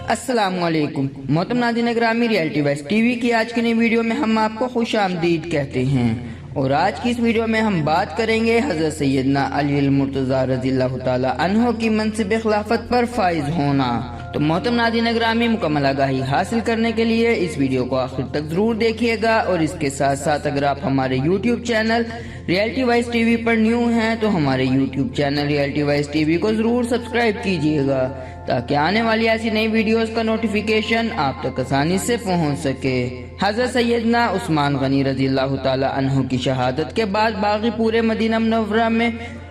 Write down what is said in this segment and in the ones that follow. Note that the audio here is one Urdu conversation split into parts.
السلام علیکم محترم ناظرین گرامی، ریئلٹی وائس ٹی وی کی آج کی نئی ویڈیو میں ہم آپ کو خوش آمدید کہتے ہیں، اور آج کی اس ویڈیو میں ہم بات کریں گے حضرت سیدنا علی المرتضیٰ رضی اللہ تعالی عنہ کی منصب خلافت پر فائز ہونا۔ تو محترم ناظرین گرامی، مکمل آگاہی حاصل کرنے کے لیے اس ویڈیو کو آخر تک ضرور دیکھیے گا، اور اس کے ساتھ ساتھ اگر آپ ہمارے YouTube channel Reality Voice TV وی پر نیو ہیں تو ہمارے YouTube channel Reality Voice TV وی کو ضرور سبسکرائب کیجیے گا تاکہ آنے والی ایسی نئی ویڈیوز کا نوٹیفیکیشن آپ تک آسانی سے پہنچ سکے۔ حضرت سیدنا عثمان غنی رضی اللہ تعالی عنہ کی شہادت کے بعد باغی پورے مدینہ منورہ میں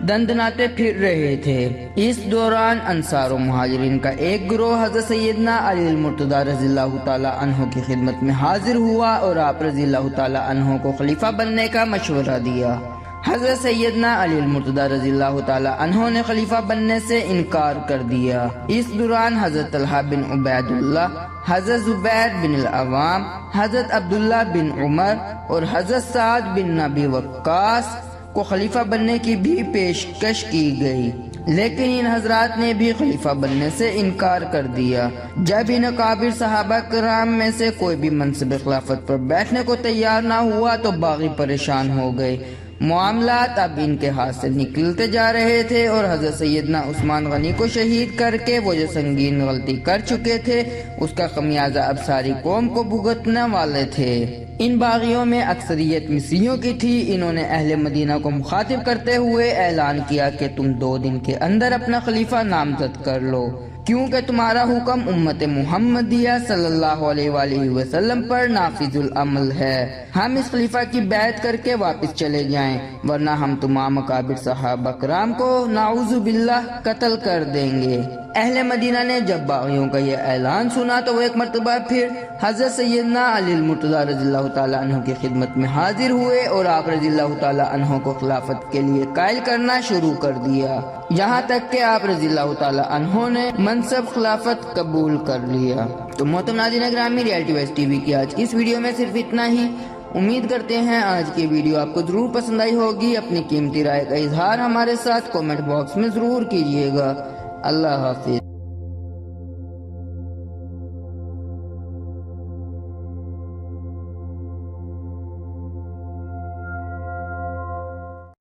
دندناتے پھر رہے تھے۔ اس دوران انصار و مہاجرین کا ایک گروہ حضرت سیدنا علی المرتضیٰ رضی اللہ تعالی عنہ کی خدمت میں حاضر ہوا اور آپ رضی اللہ تعالی عنہ کو خلیفہ بننے کا مشورہ دیا۔ حضرت سیدنا علی المرتضیٰ رضی اللہ تعالی عنہ نے خلیفہ بننے سے انکار کر دیا۔ اس دوران حضرت طلحہ بن عبید اللہ، حضرت زبیر بن العوام، حضرت عبداللہ بن عمر اور حضرت سعد بن ابی وقاص کو خلیفہ بننے کی بھی پیشکش کی گئی، لیکن ان حضرات نے بھی خلیفہ بننے سے انکار کر دیا۔ جب ان اکابر صحابہ کرام میں سے کوئی بھی منصب خلافت پر بیٹھنے کو تیار نہ ہوا تو باغی پریشان ہو گئے۔ معاملات اب ان کے ہاتھ سے نکلتے جا رہے تھے، اور حضرت سیدنا عثمان غنی کو شہید کر کے وہ جو سنگین غلطی کر چکے تھے اس کا خمیازہ اب ساری قوم کو بھگتنے والے تھے۔ ان باغیوں میں اکثریت مصریوں کی تھی۔ انہوں نے اہل مدینہ کو مخاطب کرتے ہوئے اعلان کیا کہ تم 2 دن کے اندر اپنا خلیفہ نامزد کر لو، کیونکہ تمہارا حکم امت محمدیہ صلی اللہ علیہ وآلہ وسلم پر نافذ العمل ہے۔ ہم اس خلیفہ کی بیعت کر کے واپس چلے جائیں، ورنہ ہم تمام اکابر صحابہ کرام کو نعوذ باللہ قتل کر دیں گے۔ اہل مدینہ نے جب باغیوں کا یہ اعلان سنا تو وہ ایک مرتبہ پھر حضرت سیدنا علی المرتضیٰ رضی اللہ تعالی عنہ کی خدمت میں حاضر ہوئے اور آپ رضی اللہ تعالی عنہ کو خلافت کے لیے قائل کرنا شروع کر دیا، یہاں تک کہ آپ رضی اللہ تعالی عنہ نے منصب خلافت قبول کر لیا۔ تو محترم ناظرین گرامی، ریئلٹی وائس ٹی وی کی آج کی اس ویڈیو میں صرف اتنا ہی۔ امید کرتے ہیں آج کی ویڈیو آپ کو ضرور پسند آئی ہوگی۔ اپنی قیمتی رائے کا اظہار ہمارے ساتھ کومنٹ باکس میں ضرور کیجیے گا۔ اللہ حافظ۔